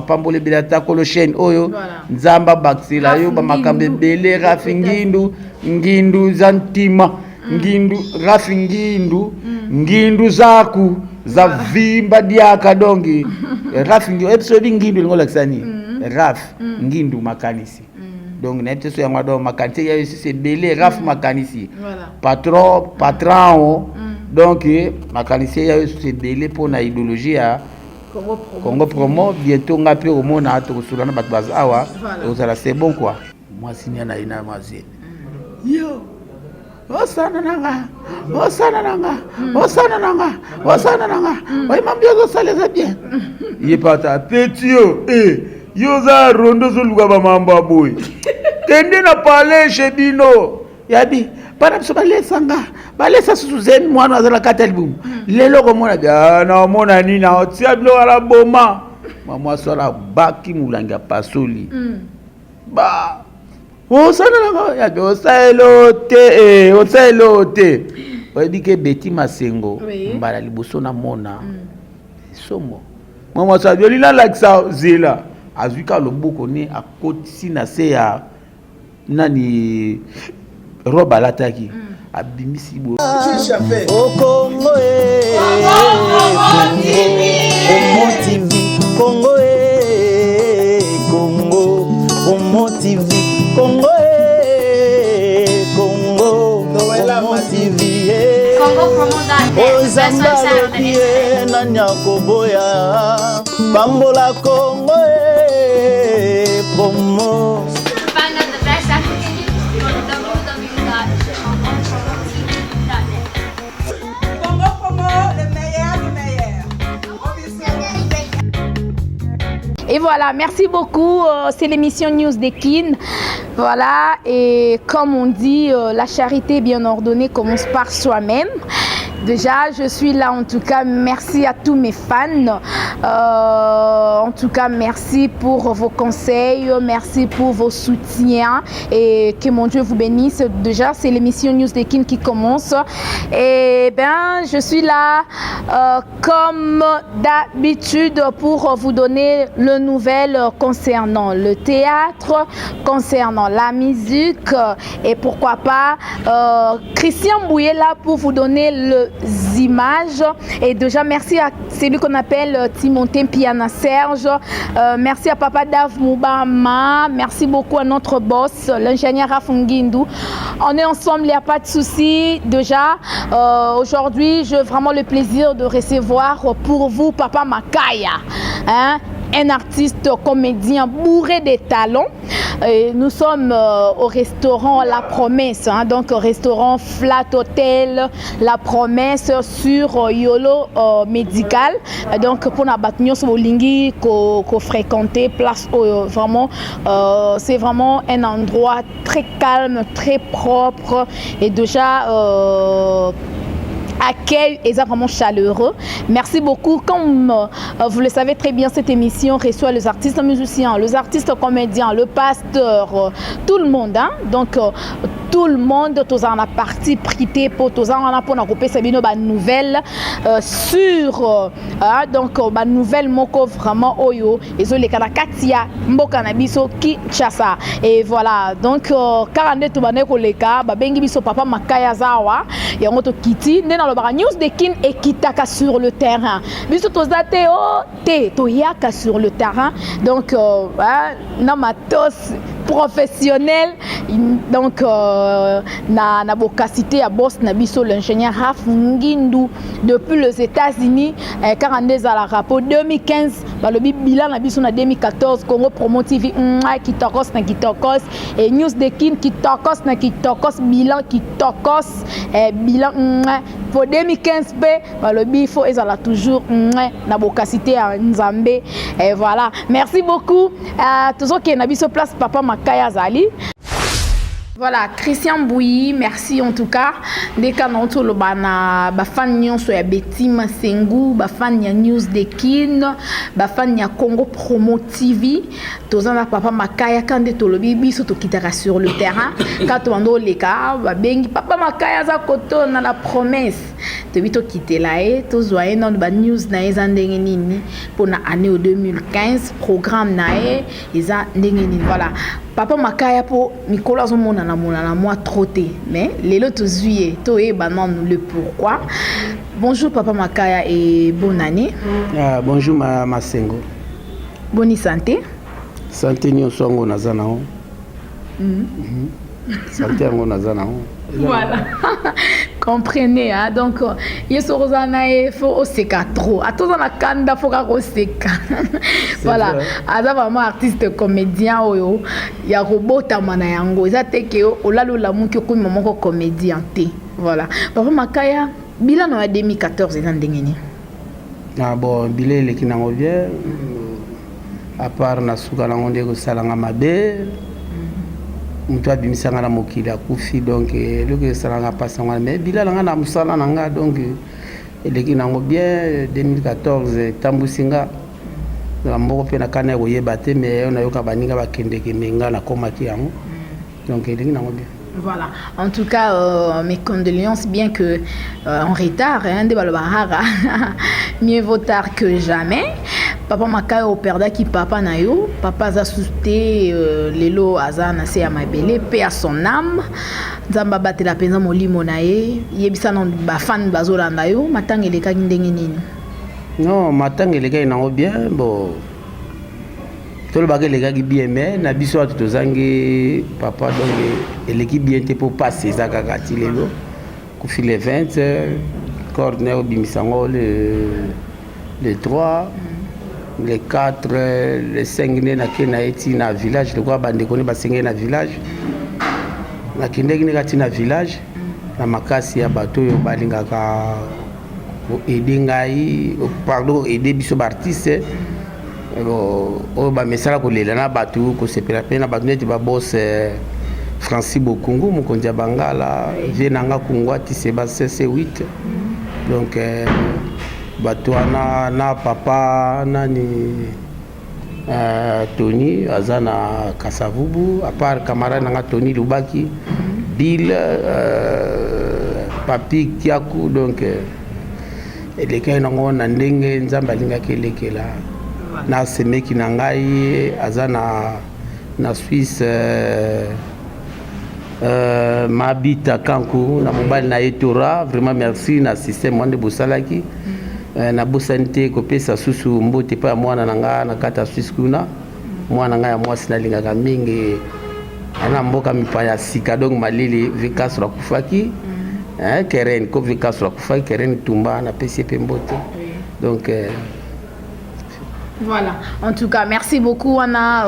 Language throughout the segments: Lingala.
pambole bilata kolo chaîne oyo nzamba baksila yo ba makambe bele rafingindu ngindu zantima ngindu rafingindu ngindu zaku za vimba diaka dongi rafingindu episode ngindu ngola kisani raf ngindu makanisi donc n'était sur moi donc makanisi ya c'est bele raf makanisi patron donc makanisi ya c'est bele pour na idéologie ya Congo promo bientôt nga pe omona to sulana bat bazawa ozala c'est bon quoi moi signé na ina mazine yo osana nanga ouais mambio zo sale bien il pata petit yo za rondo zo luga ba mamba boy kende na parler chez bino yabi para biso balesa suzeni mwana azala kata album lelo komona bia na mona nini na otia bilo ala boma mama sola baki mulanga pasoli ba osana nanga ya do oselote odike Beti Masengo mbala liboso na mona somo mama sola lina laksa zela azuka loboko ni akoti na se ya nani roba lataki abimisi bo Congo Congo Congo TV Congo TV Congo promo na nyakoboya bambola Congo promo. Et voilà, merci beaucoup. C'est l'émission News de Kin. Voilà, et comme on dit, la charité bien ordonnée commence par soi-même. Déjà, je suis là, en tout cas, merci à tous mes fans. En tout cas, merci pour vos conseils, merci pour vos soutiens et que mon Dieu vous bénisse. Déjà, c'est l'émission News de Kin qui commence. Et bien, je suis là, comme d'habitude, pour vous donner le nouvel concernant le théâtre, concernant la musique et pourquoi pas Christian Bouye là pour vous donner les images. Et déjà merci à celui qu'on appelle Timothée Piana Serge, merci à Papa Dave Moubama, merci beaucoup à notre boss l'ingénieur Rafungindu. On est ensemble, il n'y a pas de souci. Déjà aujourd'hui j'ai vraiment le plaisir de recevoir pour vous Papa Makaya, hein? Un artiste comédien bourré de talents. Et nous sommes au restaurant La Promesse, hein, donc au restaurant Flat Hotel La Promesse sur Yolo Médical. Donc pour la battre sur Olingi qu'on fréquentait place vraiment c'est vraiment un endroit très calme, très propre et déjà accueil est vraiment chaleureux. Merci beaucoup. Comme vous le savez très bien, cette émission reçoit les artistes musiciens, les artistes comédiens, le pasteur, tout le monde. Hein? Donc, tout le monde, tous en a parti prêté pour tous en a pour couper ces nouvelles sur donc nouvelle moko vraiment oyo et les Katia mboka na biso Kinshasa. Et voilà, donc 42 tout bané ko leka ba bengi biso Papa Makaya zawa ya ngoto kiti ndena le news de Kin et kitaka sur le terrain biso tozate to yaka sur le terrain. Donc na matos professionnel donc na bokasité à boss na biso l'ingénieur Rafungindu depuis les États-Unis 42 à la rapport 2015 balobi bilan na biso na 2014 Congo Promo TV kitokos na kitokos et news de Kin kitokos na kitokos bilan kitokos bilan pour 2015 b balobi il faut ezala toujours na bokasité à Nzambe. Et voilà, merci beaucoup toujours que na biso place Papa Makaya Zali. Voilà, Christian Bouyi, merci en tout cas. Dès qu'on entend le bana, fan nyon so ya Betty Masengu, fan ya News de Kin, fan ya Congo Promo TV. Tozana papa Makaya quand de tolobi biso to kitara sur le terrain. Quand on ando leka, bengi papa Makaya za koto na la promesse. To bito kité la to zoye non ba news na eza ndenge nini pour na année 2015 programme na eza ndenge nini. Voilà. Papa Makaya pour Nicolas Zomona na moi trotté mais les autres juillet to e banan le pourquoi. Bonjour papa Makaya et bonne année. Bonjour ma Sengo. Bonne santé. Santé nyo songo nazana ho. Santé ngo nazana ho. Voilà. Comprenez hein donc yeso rozana e faut oseka trop. Atoza na kanda faut ka oseka. Voilà, aza vraiment artiste comédien oyo ya robota mana yango. Eza teke olalo la muki ko moko comédien té. Voilà. Papa Makaya bilan en 2014 eza ndenge ni. Bon, bilan leki nango bien. À part na suka nango ndeko salanga mabe. Mutu abimisanga na mokili akufi donc eloko esalanga pasanga mais bilala nga na musala na nga donc eleki nango bien 2014 tambusinga na mboko pe na kana koyeba te mais on ayoka baninga bakendeke menga na komaki yango donc eleki nango bien. Voilà, en tout cas, mes condoléances, bien que en retard, mieux vaut tard que jamais. Papa Makaya au perda qui papa nayo, papa a sousté lelo azana se amabele, paix à son âme. Nzamba bate la penza molimo nae, yebisa non ba fan bazolanda yo, matangele ka ndenge nini. Non, matangele ka nango bien, bon. Tout le bagage les gars qui bien mais na biso tozangi papa donc l'équipe bien te pour passer ça kakati lelo ku fi les 20 corner bimisango le 3 le 4 le 5 na kena eti na village le quoi bande koni ba sengé na village na kindeki ne kati na village na makasi ya bato yo balingaka ko aider ngai pardon aider biso artiste o ba mesala ko lela na batu ko sepela pena batu neti ba boss Francis Bokungu mukonja bangala vienanga kungwa tiseba CC8 donc batu na papa nani Tony azana Kasavubu à part camarade nanga Tony Lubaki Bill Papi Kiaku donc eleka nango na ndenge nzamba linga kelekela na semeki na ngai azana na Suisse mabita kanku na mobali na etora vraiment merci na système wande bosalaki na bosante ko pesa susu mbote pa mwana nanga na kata Suisse kuna mwana nanga ya mwasi na linga mingi ana mboka mipaya sika donc malili vikas la kufaki keren ko vikas la kufaki keren tumba na PCP mbote donc voilà, en tout cas, merci beaucoup Anna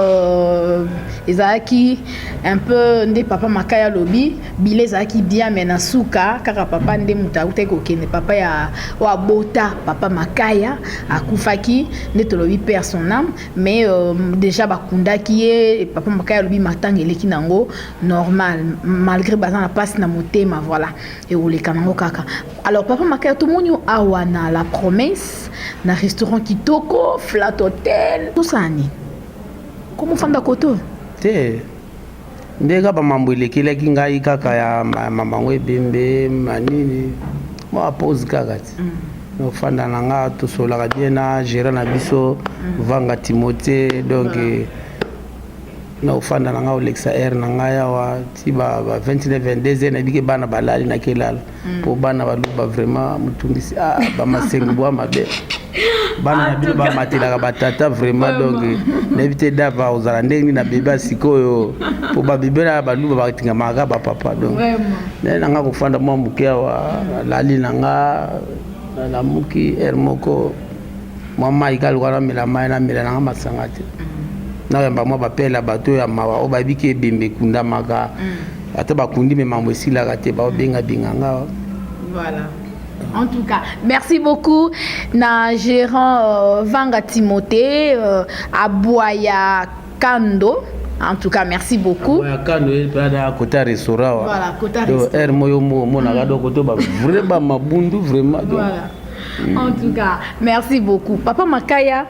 Ezaki un peu ndé papa Makaya lobby bile Ezaki bien mais na suka kaka papa ndé mutaute ko kene papa ya wa bota papa Makaya akufaki ndé to lobby perd son âme mais déjà bakunda qui est papa Makaya lobby matang eleki nango normal malgré bazan la passe na motema voilà et ole kanango kaka. Alors papa Makaya tout monde awana la promesse na restaurant kitoko flat hotel tout ça ni comment fanda koto te ndeka ba mambo elekelaki ngai kaka ya mamango ebembe manini mo pose kaka ti no fanda nanga to solaka bien na gérer na biso vanga Timothée donc no fanda nanga Alexa R nanga ya wa ti ba 29 22 na bike bana balali na kelala po bana baluba vraiment mutungisi ba masengo bwa mabe bana na ba matela ba tata vraiment donc n'éviter d'aba ozala ndenge na bébé sikoyo po ba bébé na baluba ba tinga maka ba papa donc vraiment nanga ko fanda mo mukia wa lali nanga na muki ermoko mama ikalo kana mela mai na mela nanga masangati na yamba mo ba pela bato ya mawa o ba bike bimbe kunda maka ata ba kundi me mambo esila kate ba benga binganga voilà. En tout cas, merci beaucoup na gérant Vanga Timothée Aboya Kando En tout cas, merci beaucoup. Côté restaurant. Voilà, côté restaurant. Voilà. En tout cas, merci beaucoup. Papa Makaya,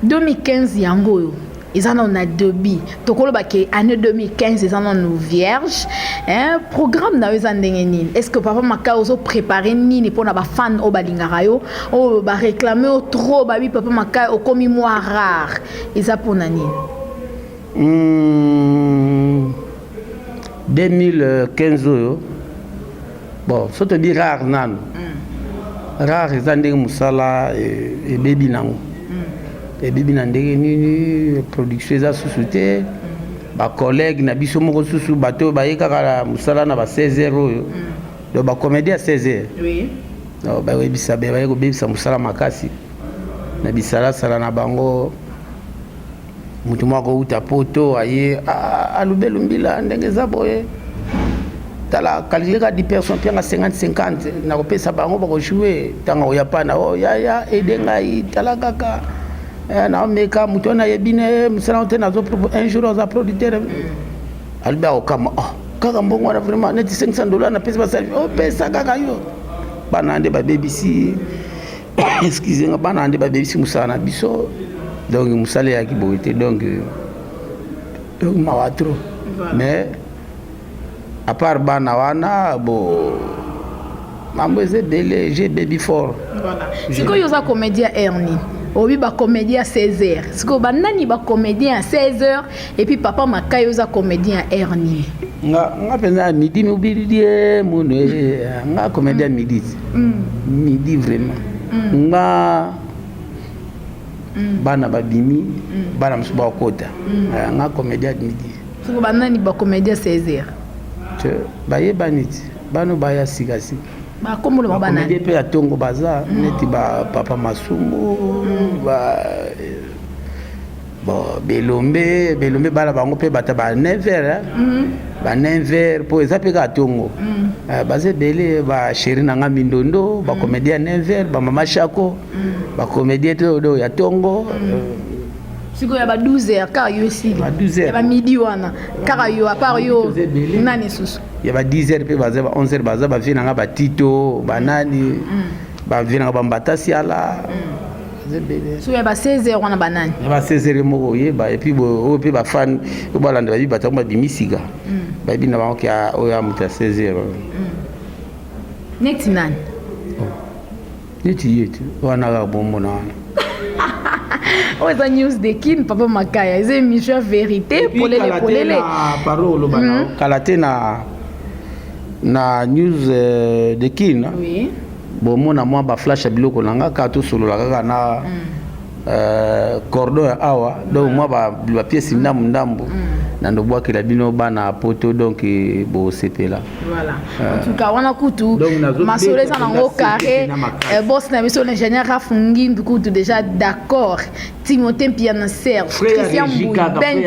2015 yango. Ils en ont début. Tokolo bake année 2015 ils en ont vierge. Un programme na ezandengeni. Est-ce que papa Makaya ozo préparer nini pour na ba fan o balingara yo o ba réclamer o trop ba bi papa Makaya o komi moi rare. Ils a pour nani. 2015 oyo. Bon, ça te dit rare nan. Rare ezandeng musala et baby nango. Et bibi nandenge nini production eza société ba collègue na biso moko susu bato ba yekaka musala na ba 16h oyo do ba comédie à 16h. Oui. No ba webisa be ba yeko bebisa musala makasi na bisala sala na bango mutu moko uta poto aye alubelu mbila ndenge za boye tala kalileka 10 personnes pianga 50 na kopesa bango ba ko jouer tanga oya pana o ya edenga itala kaka na meka mutu na yebine musala tena zo un jour za producteur alba okama kaka mbongo na vraiment net $500 na pesa basali o pesa kaka yo banande ba BBC excusez-moi banande ba BBC musala na biso donc musala ya kiboite donc mawatro mais à part bana wana bo mambo ezebele j'ai baby fort voilà siko yoza comédien Ernie obi ba comédien à 16h siko banani ba comédien à 16h et puis papa Makaya yoza comédien Ernie nga pena midi mobilie mono nga comédien midi midi vraiment nga bana babimi bana msuba kota nga comédien midi siko banani ba comédien 16h baye baniti bano baya sikasi ba komolo bana comédien pe atongo baza neti ba papa masumu ba bon belombe bala bango pe bata ba 9h ba 9h po ezape ka atongo baze bele ba chéri nanga mindondo ba comédien 9h ba mama chako ba comédien to ya tongo siko ya ba 12h car yo aussi ba 12h ba midi wana car yo à part yo nani susu ya ba 10h pe baza ba 11h baza ba vina nga ba tito ba nani ba vina nga ba mbatasi ala zebele so ya ba 16h wana banani ya ba 16h moko yeba et puis bo pe ba fan bo balanda ba bibata ba bimisiga ba bina ba okia o ya muta 16h next nani neti yetu wana ga bombo na wana oh c'est news de Kin papa Makaya c'est émission vérité pour les parole bana kalate na news de Kin oui bon mona moi ba flash biloko nanga ka to solo la kaka na cordon awa donc moi ba pièce ndambu na ndo bwa kila bino bana poto donc bo sepela voilà en tout cas wana kutu masole ça nango carré boss na biso l'ingénieur Rafungi kutu déjà d'accord Timothée Pianacer Christian Bouben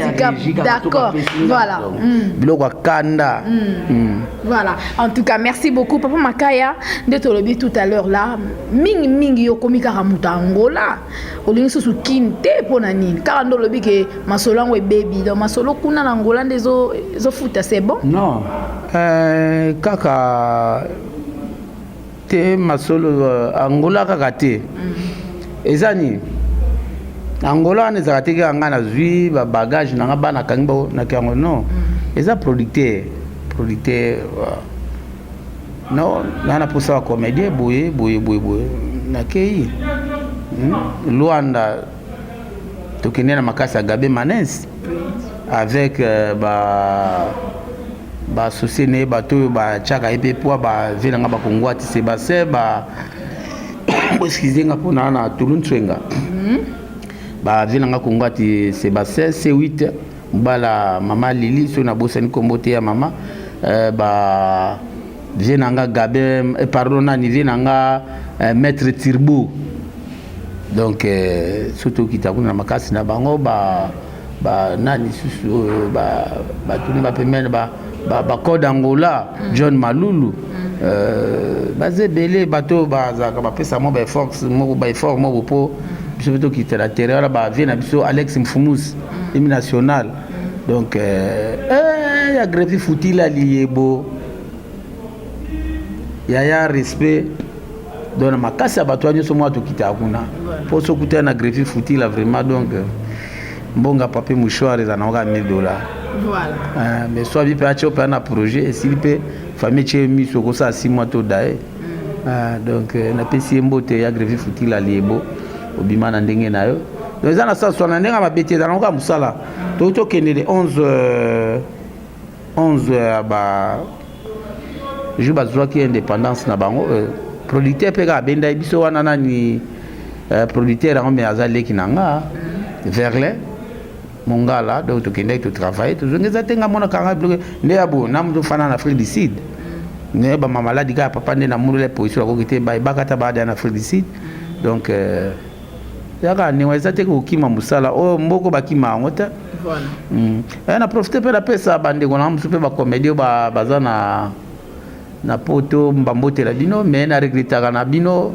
d'accord voilà biloko kanda voilà en tout cas merci beaucoup papa Makaya de tolobi tout à l'heure là mingi yo komika ramuta Angola olingi susu kinte pona nini car ndo lobi ke masolo ngo baby donc masolo kuna na Angola ndezo futa c'est bon non kaka te masolo Angola kaka te ezani Angola ne zakate ke ngana zui ba bagage na bana kangbo na kango non eza producteur non nana posa comédien boye na kei Luanda tokene na makasa gabe manens avec ba associé ne bato ba chaka epe po ba venanga ba kongwati Sébastien ba excusez-moi pour na Tuluntswenga ba venanga kongwati Sébastien C8 bala mama Lili so na bosani kombote ya mama ba venanga gabe pardon na ni venanga maître Tirbo donc surtout kitakuna na makasi na bango ba nani susu ba tuni ba pemene ba code Angola John Malulu bazebele bato bazaka ba pesa mo ba force mo ba effort mo po biso to kitela terreur ba vie na biso Alex Mfumus hymne national Donc ya greffi futi la liebo ya respect donc makasi ya bato nyonso mwa tokita kuna po so kuta na greffi futi la vraiment donc mbonga papier mouchoir ezanaka $1000. Voilà. Mais soit bi pe acho pe na projet et s'il peut famille chez miso ko sa 6 mois to dae. Donc na pesi mbote ya greffi futi la liebo obima na ndenge na yo. Donc ça na sa so na ndenge mabeti ezanaka musala. To kende de 11 ba je bazwa ki indépendance na bango producteur pe ka benda biso wana nani producteur en me azaleki nanga Verlet Mongala donc to kende to travailler to ngeza tenga mona kanga bloqué ne abo na mtu fana na Afrique du Sud ne ba mamaladi ka papa ne na mulu position ko kite ba bakata ba na Afrique du Sud donc yaka ni weza te ko kima musala o mboko bakima ngota voilà na profiter pe la pesa bande ko na msupe ba comédie ba bazana na poto mbambote la bino mais na regrettaka na bino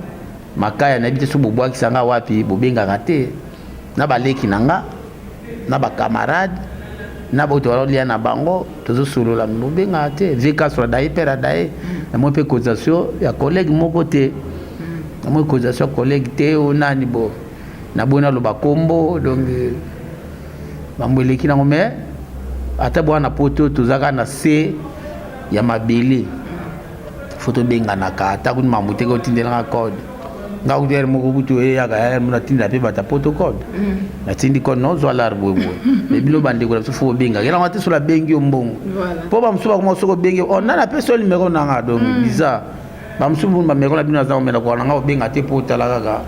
makaya na bite so bobwa kisanga wapi bobenga kate na baleki nanga na ba camarade na boto lia na bango tozo solo la bobenga te veka sur daï pera daï na mo pe causation ya collègue moko te na mo causation collègue te onani bo na bona lo bakombo donc bambeleki na ngome ata bwana poto tozaka na se ya mabele photo benga na kata kun mamute ko tindela code nga uder mo kutu ya ga mo tinda pe bata poto code na tindi ko no zo alar bobo me bilo bande ko so fo benga ngela ngati so la bengi ombongo po ba msuba ko so ko bengi on na personne numéro na nga donc bizarre ba msubu ba meko la bino za omela ko na nga benga te poto la ga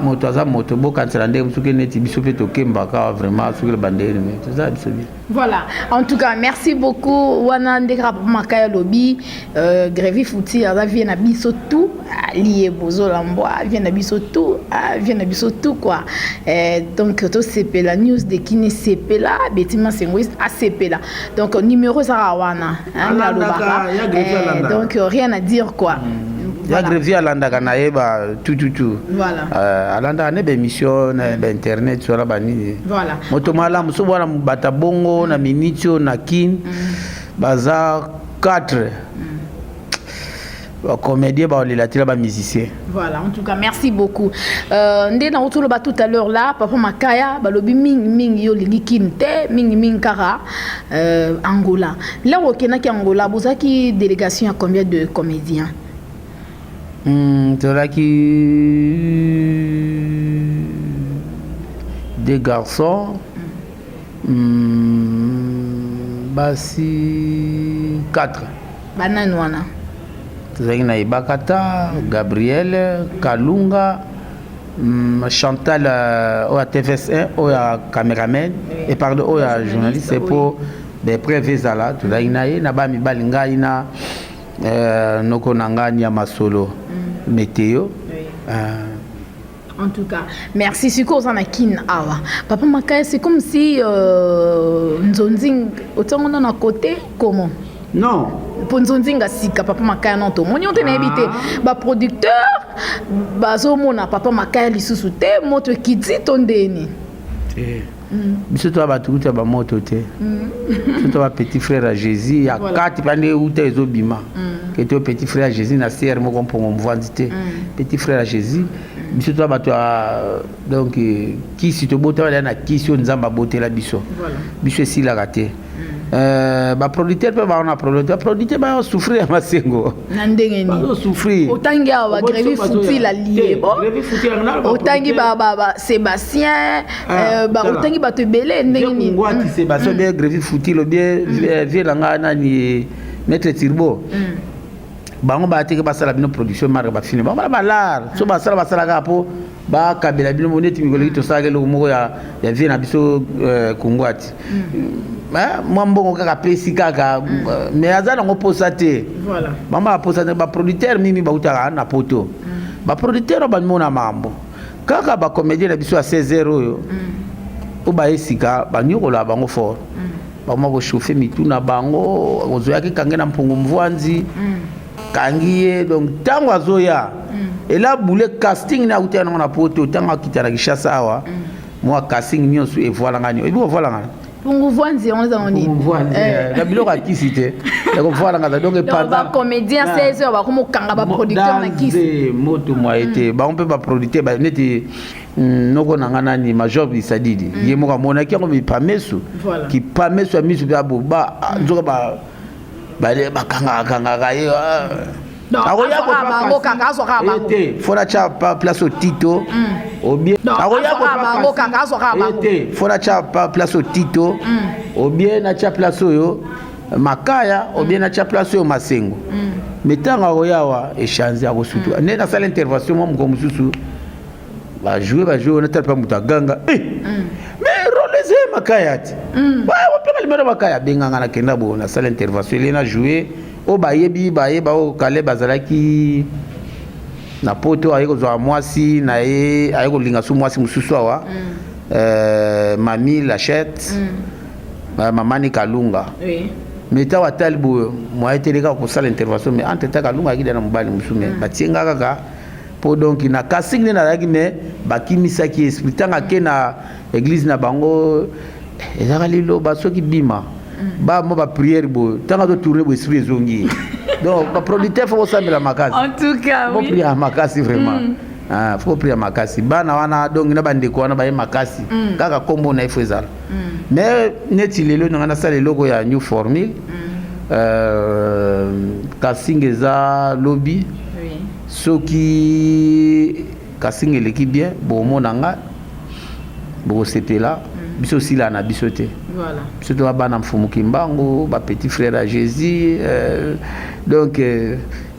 moto za moto boka ntsande msuke neti biso pe to kemba ka vraiment sur le bandere mais tout ça biso. Voilà, en tout cas merci beaucoup wana ndeka makaya lobi greffi futi ala vient na biso tout lié bozo lamboa vient na biso tout quoi donc to CP la news de Kin CP là betima sengwis a CP là donc numéro ça wana donc rien à dire quoi. Ya greffi alanda na yeba tout voilà alanda ne be mission na internet sur la bani voilà moto mala muso bwana bata bongo na minitio na Kin baza 4 ba comédien ba lilatila ba musicien. Voilà, en tout cas merci beaucoup ndé na otolo ba tout à l'heure là papa makaya balobi ming yo lingi Kin te ming kara Angola là okena ki Angola bozaki délégation à combien de comédiens? Des garçons, basi 4. Bananwana. Tuzakina Ibakata, Gabriel, Kalunga, Chantal au TVS1, au caméraman et pardon au journaliste c'est pour des prévés là. Tuzakina na ba mi balinga ina noko nanganya masolo météo. En tout cas, merci. C'est quoi ça Kin awa. Papa Makaya, c'est comme si Nzonzing autant on a côté comment? Non. Pour Nzonzing asika papa Makaya non to. Moni on t'a invité. Ba producteur, ba zomona papa Makaya lisusu te moto kidzi tondeni. Biso to ba tukuta ba moto te. Biso to ba petit frère à Jésus ya 4 pande uta ezobima. Que to petit frère à Jésus na CR mo kompongo mvandité. Petit frère à Jésus. Biso to ba to donc qui si to bota na qui si nzamba botela biso. Biso si la raté. Ba producteur pe ba na producteur ba souffrir masengo. Na ndenge ni. Ba souffrir. Otangi awa greffi futi la lié bon. Greffi futi la na. Otangi ba Sébastien ba otangi ba te belé ndenge ni. Ngwati Sébastien bien greffi futi lo bien vielanga na ni maître Tirbo. Bango ba teke basala bino production marque ba fini ba lar so basala ka po ba kabela bino moneti mingolo to sala lo moko ya vie na biso kungwati moi mbongo kaka pesi kaka mais azana ngo posate voilà mama posate ba producteur mimi ba utaka na poto ba producteur ba mona mambo kaka ba comédien na biso a 16h yo o ba esika ba nyokola bango fort ba mo chauffer mituna bango ozoya ke kangena mpungu mvwanzi kangiye donc tango azoya et là boule casting na utana na poto tango kitana kishasa awa moi casting nyonso et voilà ngani et voilà ngani Pour voir on est dans on voit la bilo ka kisite et voilà ngada donc pas comédien 16 heures ba comme kanga ba producteur na kisi moto moi été ba on peut pas producteur ba neti noko nangana ni major bisadidi yemo ka mona ki ko pa mesu ki pa mesu misu ba ba nzoka ba kanga ka ye faut la pas place au Tito ou bien faut la pas place au Tito ou bien na cha place yo makaya ou bien na cha place yo masengo metanga oyawa échanger ko surtout né na salle intervention mo ko mususu ba jouer on est pas mutaganga mais roleze makaya ti ba on peut le mettre makaya benganga na kenda bo na salle intervention il na jouer o bayebi o kale bazalaki na poto ayeko zo mwasi na ye ayeko linga su mwasi mususu awa mami Lachette mamani Kalunga oui meta watali bo moi teleka ko sala intervention mais entre ta Kalunga ki dana mobali musume batinga kaka po donc na casting na yaki me bakimisa ki esprit tanga ke na église na bango ezaka lilo basoki bima ba mo ba prière bo tanga to tourner bo esprit zongi donc ba producteur faut ça la makasi en tout cas oui faut prier makasi vraiment faut prier makasi bana wana donc na bande ko wana ba makasi kaka kombo na ifo ezala mais neti lelo na sala loko ya new formule casting eza lobby oui soki casting eleki bien bo monanga bo c'était là biso sila na biso te voilà biso to bana mfumu kimbango ba petit frère à Jésus donc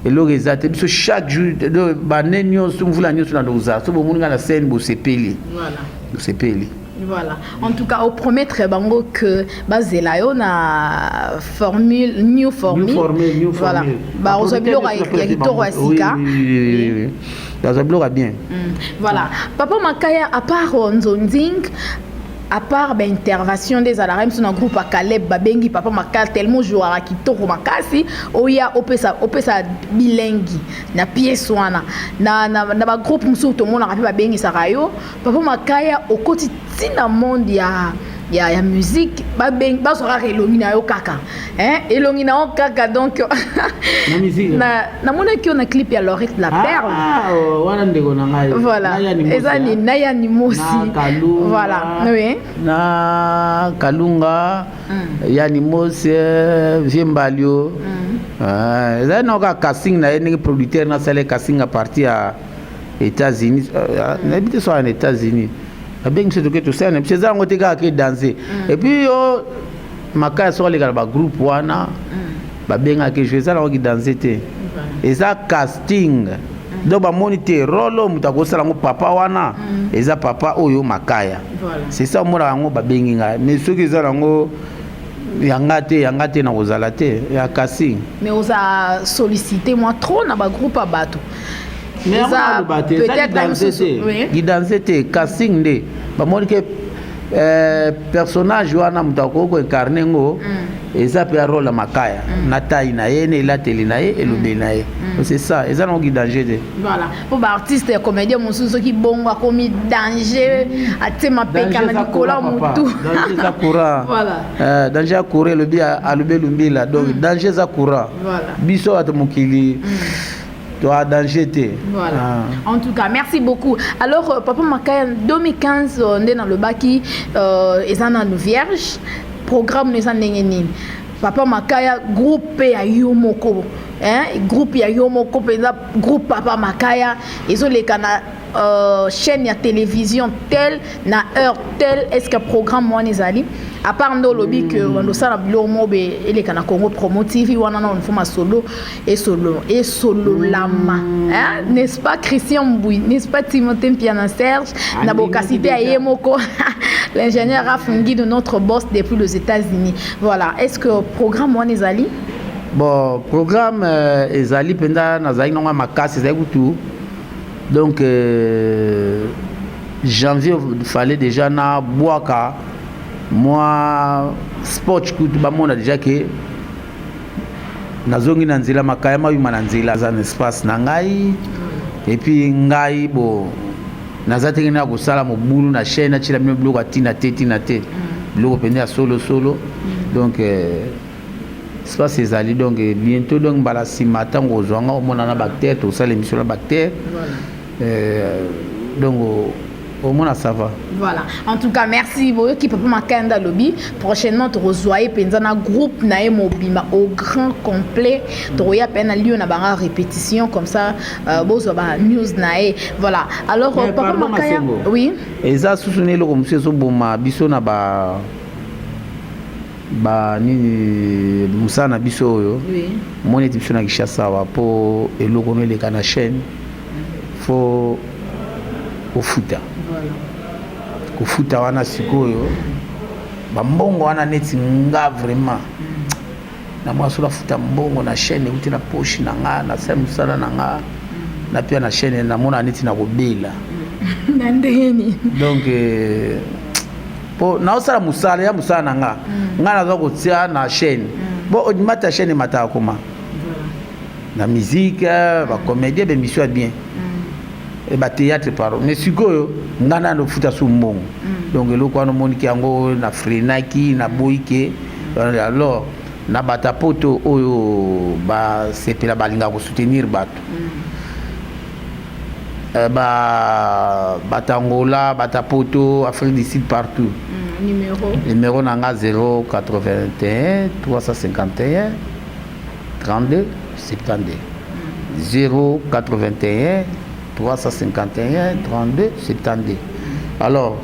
eloko ezate biso chaque jour ba nenyo sumvula nyo na doza so bo muninga na scène bo sepeli voilà bo sepeli voilà en tout cas au premier très bango que bazela yo na formule new formule voilà ba ozabilo ya kitoro asika dans un bloc bien voilà papa Makaya à part Nzonding à part intervention des alarmes sur un groupe à Caleb babengi papa Makaya tellement joueur à kitoro makasi oya opesa bilingi na pièce wana na ba groupe musu to mona rapi babengi sarayo papa Makaya au quotidien monde ya musique babengi basora elongi na yo kaka elongi na yo kaka donc na musique na mona ki on a clip ya Laurette la Perle wana ndeko na ngai voilà ezali naya ni mosi voilà oui na Kalunga ya ni mosi viembalio ezali na ka casting na ni producteur na sale casting à partir à États-Unis na bité soit en États-Unis abeng se toke to sana mcheza ngote ka ke danser et puis Makaya so les ba groupe wana ba benga ke jouer ça la ki danser te et ça casting donc ba moniteur rolo mutako sala ngo papa wana et ça papa oyo Makaya c'est ça mo rango ba benga mais ceux qui za ngo yangate na ozala te ya casting mais oza solliciter moi trop na ba groupe a bato mais peut-être danser casting de ba monike personnage wana mutako ko incarner ngo eza pe rôle Makaya na taille na ye ne la télé na ye elobe na ye c'est ça eza no danger. Voilà pour ba artiste et comédien mususu ki bongo komi danger atema peka na Nicolas Mutu danger za courant voilà danger courir le bien à lube lumbila donc danger za courant voilà biso atomukili toi danger te. Voilà. En tout cas, merci beaucoup. Alors, papa Makaya, 2015, on est dans le baki, ezana no vierge, programme les années. Papa Makaya, groupe ya Yomoko, groupe ya Yomoko, groupe Papa Makaya, ils ont les canaux. Chaîne ya télévision telle na heure telle est-ce que programme moi les ali à part ndo lobby que on sala bilo mobe ele kana Congo Promo TV wana na on forma solo lama n'est-ce pas Christian Mbui n'est-ce pas Timothée Piana Serge na bokasité à Yemoko l'ingénieur Rafungi de notre boss depuis les États-Unis voilà est-ce que programme moi les ali bon programme ezali penda na zai nonga makasi zai kutu. Donc janvier il fallait déjà na boaka moi sport kutu ba mona déjà que nazongi na nzela Makaya ma yuma na nzela za espace na ngai et puis ngai bo nazateki na kosala mobulu na chaîne na chila bino biloko atina te biloko pende ya solo donc espace ezali donc bientôt donc mbala nsima ntango ozwanga omona na bactère tosala émission na bactère donc au moins ça va. Voilà. En tout cas, merci beaucoup qui peut pas makanda lobby. Prochainement, tu reçois pendant groupe nae mobima au grand complet. Tu reçois peine lieu na banga répétition comme ça. Bozo ba news nae. Voilà. Alors papa makaya. Oui. Et ça soutenir le comme c'est so boma biso na ba ni musa na biso yo. Oui. Moni biso na Kishasa wa po eloko no le kana chaîne. Faut au futa. Kufuta wana sikoyo bambongo wana neti nga vraiment na mwasula futa mbongo na chaîne uti na poche na nga na semusala na nga na pia na chaîne na mona neti na kobela na ndeni donc po na osala musala na nga nazo kotia na chaîne bo odimata chaîne mata koma na musique ba comédie ba mission bien et ba théâtre pardon mais sikoyo ngana no futa su mbongo donc eloko wana moniki yango na frenaki na boike alors na batapoto oyo ba sepela balinga ko soutenir bato batangola batapoto Afrique du Sud partout numéro nanga 081 351 32 72 081 351 32 72. Alors,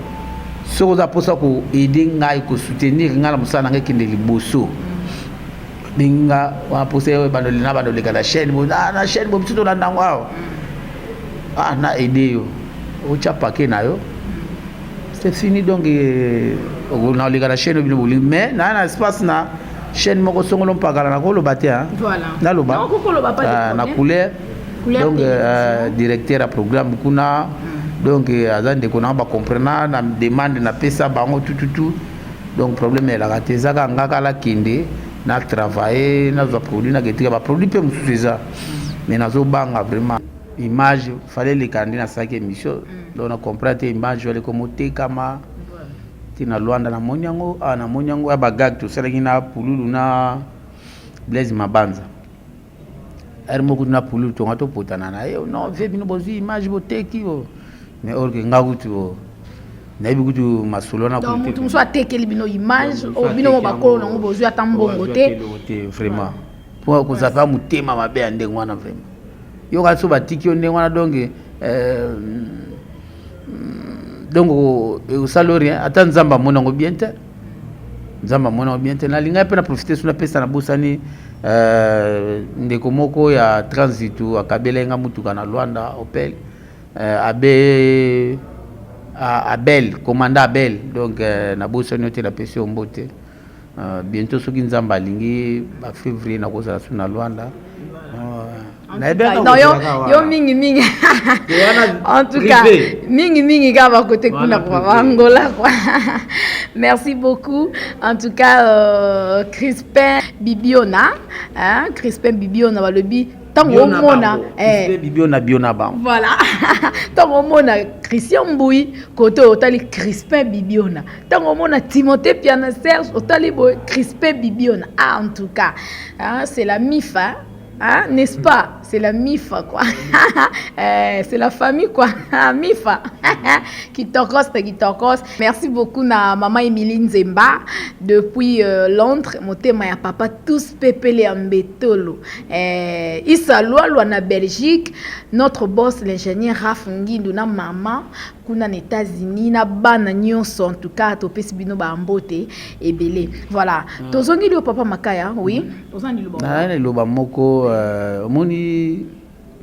ce que vous avez pour aider à soutenir les liboso. Binga, on a posé la chaîne, la chaîne, na aidé yo. C'est fini donc on a la chaîne mais na espace na chaîne moko songolo mpaka na ko lo batia. Voilà. Na lo ba. Na couleur. Donc directeur à programme kuna donc azande kuna ba comprendre na demande na pesa bango tout donc problème est la ratezaka ngaka la kinde na travailler na zo produit na getika ba produit pe musuza mais nazo banga vraiment image fallait les candidats na 5 émission donc on comprend image wale comme tekama tina Luanda na monyango ba gag tout ça na pululu na Blaise Mabanza ermo na pulu to ngato potana na non ve bino bozi image boteki mais orke ngakutu na bikutu masolo na donc mutu so atekeli bino image o bino bakolo na bozi atambongo te vraiment pour ko zapa mutema mabe ande ngwana vraiment yo ka so batiki onde ngwana donc o salorien ata nzamba monango bien te na linga pe na profiter sur la pesa na bosani ndeko moko ya transit akabelenga mutuka na Luanda Opel Abel commandant Abel donc na bosani hotel la pesa mbote bientôt soki nzamba lingi ba février na kozala sur na Luanda non yo mingi en tout cas mingi kaba côté kuna kwa Angola quoi. Merci beaucoup en tout cas Crispin Bibiona Crispin Bibiona va le bi tango mona Bibiona ba voilà tango mona Christian Mbui côté otali Crispin Bibiona tango mona Timothée Piana Serge otali boy Crispin Bibiona en tout cas c'est la MIFA. Hein, n'est-ce pas? C'est la MIFA, quoi. C'est la famille, quoi. MIFA. qui t'encosse. Merci beaucoup, na maman Emiline Zemba. Depuis Londres, mon thème ya papa, tous pépélés en bétolo. Issa Loa, na Belgique. Notre boss, l'ingénieur Rafungi, na maman. Kuna na États-Unis, na bana nyonso, en tout cas, topesi bino ba mbote et belé. Voilà. Tozongi le papa Makaya, oui. Tozongi le papa. Le moko moni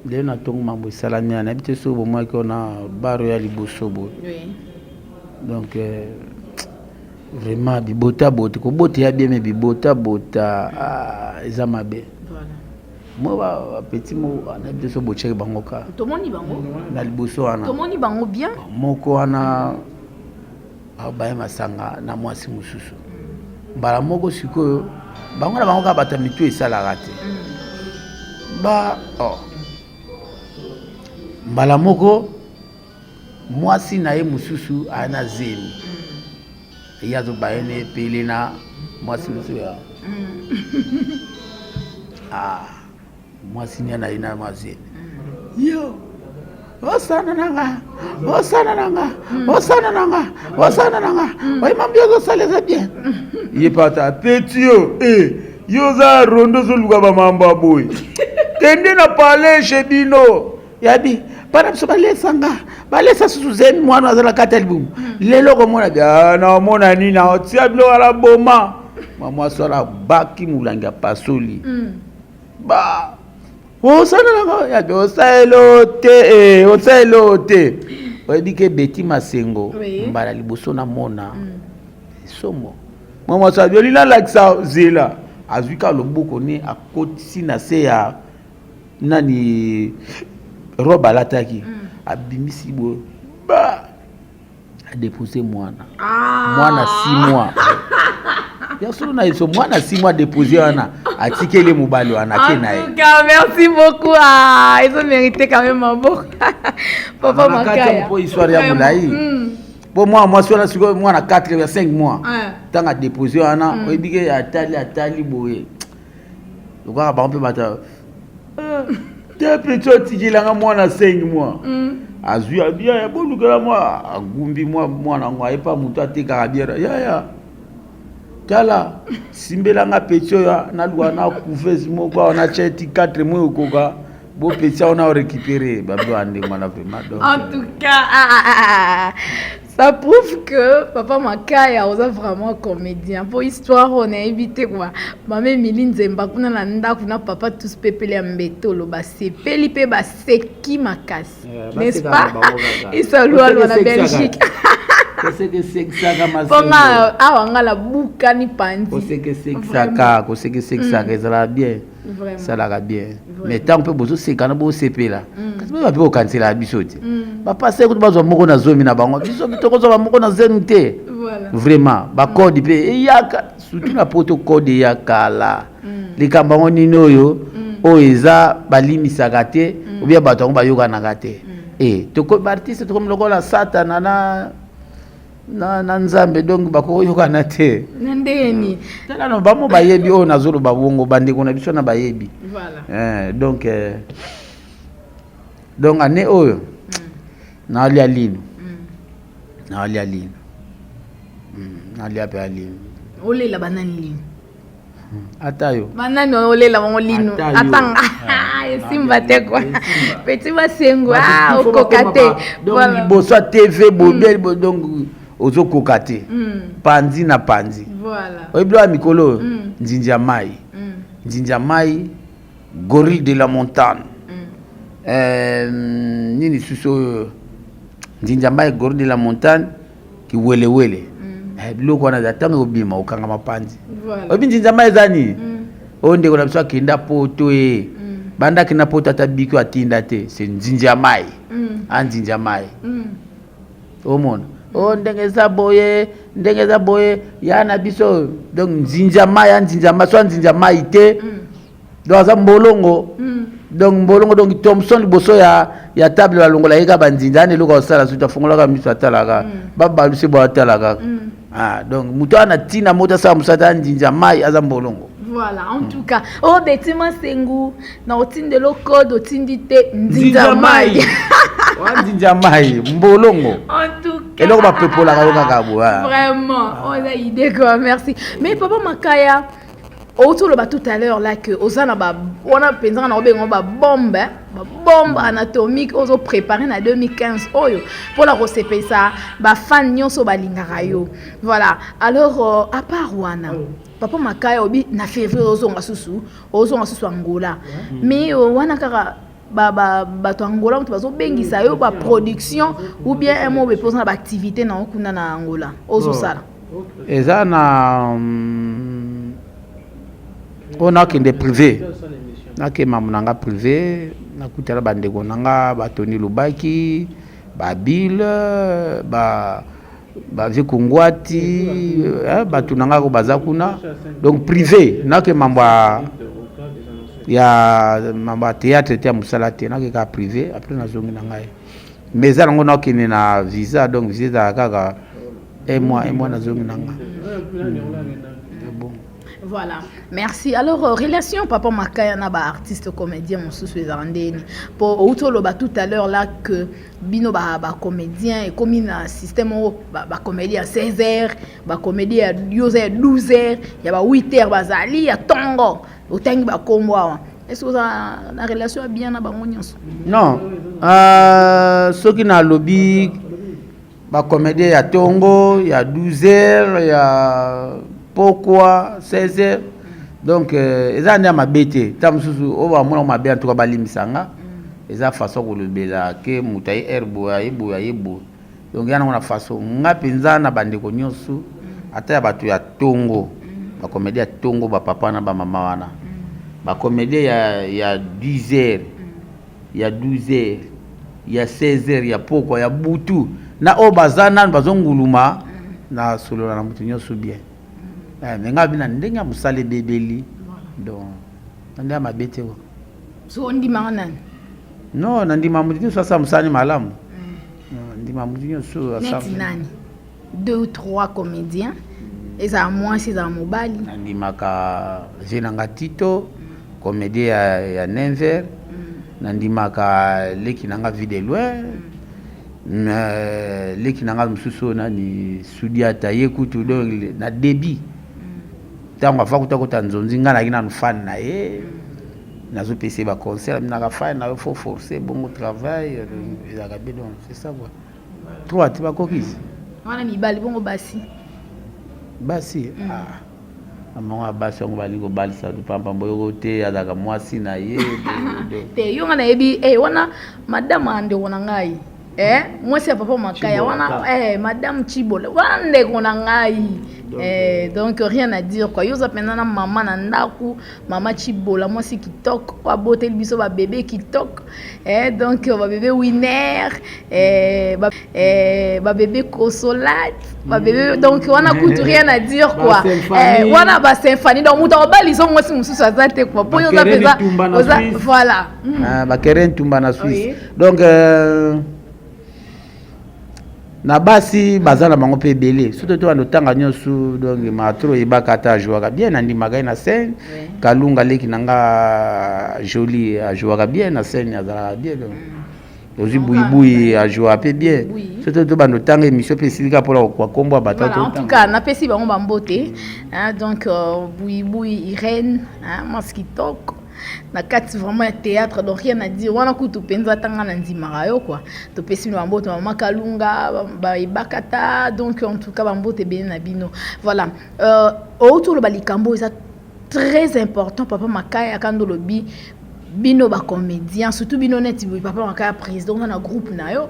le na tongo mambo salami na bité so bo moi ko na baro ya liboso bo. Oui. Donc vraiment bibota bote ko bote ya bien mais bibota ezamabe. Voilà. Moi petit mo na bité so bo cheke bango ka. Tomoni bango. Na liboso wana. Tomoni bango bien. Moko wana ba masanga na mwasi mususu. Mbala moko sikoyo bango na bango ka batamitu esala rate. Mbala moko mwasi na ye mususu ana zemi yazo bayene pelena mwasi mususu ya mwasi nyana ina mazeni yo osana nanga oyi mambiozo saleza bien ye pata petit yo za rondo zoluka bamambo aboy kende na paleshe bino yabi bana biso balesa susu zemi mwana azala kati ya libumu lelo komona naomona nini aotia bilo ala boma mwasi ala baki mulangi ya pasoli ba osana nanga yabi osaelo te oyebi ke Beti Masengo mbala liboso na mona somo mwasi abioli nalakisa zela azwika loboko ne akotisi na se ya nani roba lataki abimisi bo ba adepose mwana 6 mois ya solo na iso mwana 6 mois déposé wana atikele mobali wana kena ye. Merci beaucoup, ils ont mérité quand même un beau papa Makaya pour histoire ya mulai pour moi sur la seconde moi na 4 ou 5 mois tant a déposé wana oyebike atali boye lokwa ba mpe bata depuis tout tikilanga mwana 5 mois azwi abia ya bolukela moi agumbi moi na ngwa epa mutu atekaka biera ya tala simbelanga petio ya nalwa na kuvezi moko na cheti 4 mois okoka bo petio on a récupéré babdo ande mwana vraiment donc en tout cas ça prouve que papa Makaya oza vraiment comédien pour histoire on a évité quoi mame Miline Zemba kuna na ndaku na papa tous pepele mbetolo ba sepeli pe ba seki makasi n'est-ce pas ils sont loin na Belgique. Koseke seksaka masengo ponga awanga la buka ni pandi koseke seksaka ezala bien ça la bien mais tant peu bozo sekana bo sepela kasi ba pe okansela biso te ba passer ko bazwa moko na zomi na bango biso bitoko zo ba moko na zenu te vraiment ba code pe yaka surtout na poto code yakala likamba ngoni noyo o eza balimisaka te ou bien bato ba yoka na kate to ko artiste to comme lokola satana na nzambe donc bakoyokana te ndeni tala no bamo bayebi o nazolo babongo bandeko na biso na bayebi voilà donc ane oyo na ali alino olela banani lino atayo banani olela bango lino atanga esimba te kwa Petit Masengo okokate donc liboso TV bodel donc ozo kokate panzi na panzi voilà oyeblo mikolo Njinja Mai gorille de la montagne nini suso Njinja Mai gorille de la montagne ki wele biloko na zatanga obima okanga mapanzi obi Njinja Mai zani onde kona biso kenda poto banda kina poto atabiko atinda te c'est Njinja Mai Njinja Mai omona ndengeza boye yana biso donc Njinja Mai te donc za mbolongo donc Thompson liboso ya table balongola yeka banzinja ne loka osala suta fongola ka miso atalaka babaluse bo atalaka donc muto ana tina mota sa musata Njinja Mai aza mbolongo. Voilà, en tout cas, Beti Masengo na otinde lo code otindi te Njinja Mai. Njinja Mai mbolongo. En tout cas, eloko ba pepola ka loka ka bo. Vraiment, on a idée quoi, merci. Mais papa Makaya autour de tout à l'heure là que osana ba on a pensé na obengo ba bombe anatomique ozo préparé na 2015 oyo pour la receper ça ba fan nyonso balingaka yo. Voilà. Alors à part wana papa Makaya obi na février ozonga susu Angola. Mais wana kaka bato Angola mutu bazo bengisa yo ba production ou bien un mot beposa na ba activité na okuna na Angola ozo sala. Eza na on a qu'un des privés na ke mamunanga privé na kutala bandeko nanga batoni lubaki babil ba vikungwati batunanga ko bazakuna donc privé na ke mamba ya théâtre te musala te na ke ka privé après na zongi na ngai mais ça on a kini na visa donc visa kaka et moi na zongi nanga. Bon. Voilà, merci. Alors, relation Papa Makaya na ba artiste comédien mon sous Zandeni. Pour autour tout à l'heure là que bino ba comédien et comme un système ba comédien à 16h, ba comédien à 12h, il y a ba 8h bazali ya tongo, otangi ba komwa. Est-ce que la relation est bien na ba nyonso? Non. Ceux qui na lobby ba comédien ya tongo, il y a 12h, il y a pourquoi 16h donc eza ndia mabete tamsusu oba mona mabe en tout cas balimisanga eza façon ko lobela ke mutai herbo ayebo donc yana na façon ngapinza na bandeko nyonso ata ya batu ya tongo ba comédie ya tongo ba papa na ba mama wana ba comédie ya 10h ya 12h ya 16h ya pourquoi ya butu na obazana bazonguluma na solo na mutu nyonso bien. Mais nga bina ndenga musale bebeli donc ndia mabete wo so ndi manan non nandi mamudinyo so asa musani malamu ndi mamudinyo so asa nani 2 ou 3 comédiens et ça moi c'est à mobali nandi maka jenanga Tito comédien ya Nenver nandi maka leki nanga vide loin leki nanga mususu nani Sudiata yekutu donc na débit tango afa kutaka nzonzi ngana kina nfani na ye nazo pese ba concert mina fan na faut forcer bon travail ils a gabé donc c'est ça quoi trois tu vas kokisi wana mibali bongo basi amanga basi on bali ko bali sa pamba mboyo te azaka mwasi na ye te yo ngana yebi wana madame ande wona ngai moi c'est papa Makaya wana madame Chibola wana ndeko na ngai donc rien à dire quoi yoza pendana maman na ndaku mama Chibola moi c'est kitoko kwa botel biso ba bébé kitoko donc ba bébé winner ba bébé consolate ba bébé donc wana kutu rien à dire quoi wana ba symphonie donc muta obali so moi si mususu azate quoi po yoza peza voilà ba keren tumba na Suisse donc na basi bazana bango pe belé surtout to andotanga nyosu donc matro ibakata jouaka bien na ndimaka na scène kalunga leki nanga joli a jouaka bien na scène azala bien donc ozi buibui a jouer pe bien surtout to bandotanga émission pe silika pour la kwa kombo batatu en tout cas na pesi bango bambote donc buibui Irène Maskitok na kati vraiment théâtre donc rien à dire wana kutu penza tanga na ndimaka yo quoi to pesi no bambote mama kalunga ba ibakata donc en tout cas bambote bien na bino voilà autour le balikambo ça très important papa Makaya kando lobi bino ba comédien surtout bino net papa Makaya président na groupe na yo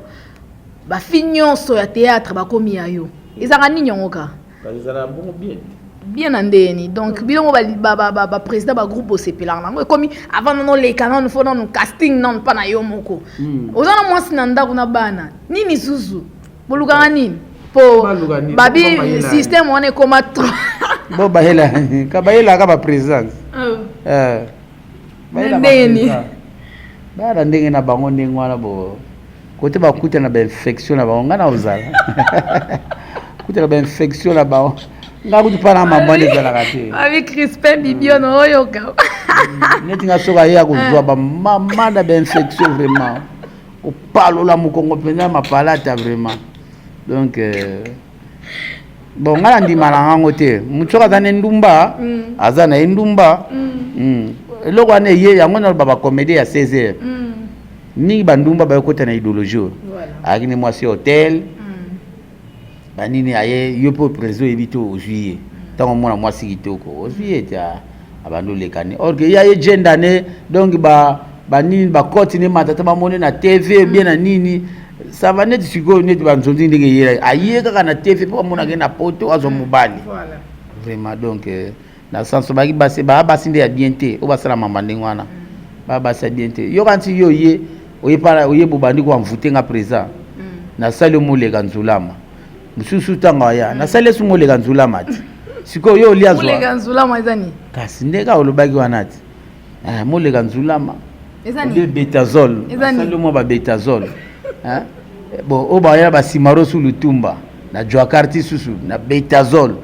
ba finyoso ya théâtre ba komi ya yo ezanga nini nyoka bazala bon bien andeni donc bilongo ba président ba groupe osepela nango komi avant non les canons nous font casting non pas na yo moko ozana mwasi na ndako na bana nini zuzu bolukanga nini po babi système on est comme trop bo bahela ka bahela ka ba président ndeni ba ndenge na bango ndenge wana bo côté ba kuta na ba infection na bango ngana ozala kuta na ba infection na bango ngakuti pana mamane zala kate avec Crispin Bibiono oyoka neti nga soka ya kuzwa ba mamanda ba infection vraiment au palo la mukongo pena mapalata vraiment donc bon ngala ndima na ngango te mutsoka tane ndumba azana ndumba eloko ane ye yango na baba comédie ya 16h ni bandumba ba yokota na idéologie akini moi c'est hôtel banini aye yopo prezo ebito ojuillet tango mona mwasi kitoko ojuillet ta abando lekani or que ya ye gender ne donc banini ba koti ne matata ba mone na TV bien na nini ça va net siko net ba nzonzi ndenge yera aye kaka na TV po mona ke na poto azo mobali voilà vraiment donc na sens ba ki basi ba basi nde ya bien te o basala mama ndengwana ba basi bien te yo kanti yo ye oye para oye bobandi ko mvute nga présent na sale mo le kanzulama mususu tanga ya na sale sumo le kanzulama ti siko yo liazwa le kanzulama ezani kasi ndeka olobaki wanati mo le kanzulama ezani de betazol sale mo ba betazol bon obaya ba simaro sous le tumba na Joakarti susu na betazole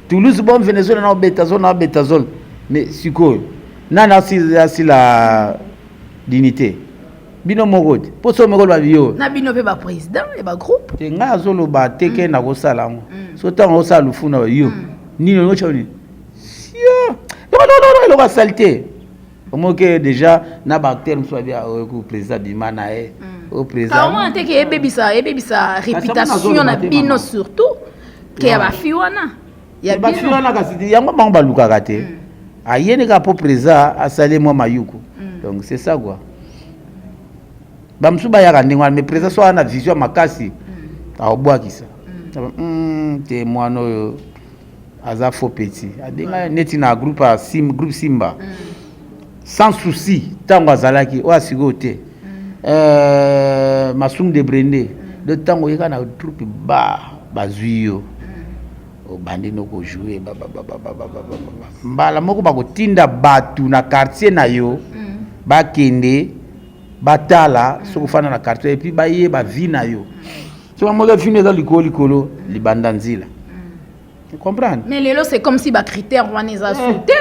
Toulouse bon Venezuela na betazole mais siko nana si la dignité bino mogoti poso mogol ba bio na bino pe ba président et ba groupe te nga zolo ba teke na ko sala ngo so tango sala lufuna yo ni no choni sio lo ba salté au que déjà na ba acteur soit bien au président bimana au président comment te ke ebebisa réputation na bino surtout ke ya ba fiwana ya ba fiwana kasi yango bango baluka kate ayene ka po président asale moi mayuku donc c'est ça quoi bamsuba ya kandingwa mais président soit na vision makasi aobwakisa te mwano aza faux petit adinga neti na groupe Simba sans souci tango azalaki o asigote Masum de Brende de tango yeka na troupe bazuyo o bandino ko jouer mbala moko bakotinda batu na quartier na yo bakende batala sokofana na quartier et puis baye ba vie na yo so mo fini dans likolo libanda nzila. Tu comprends? Mais lelo c'est comme si ba critère waneza sauté.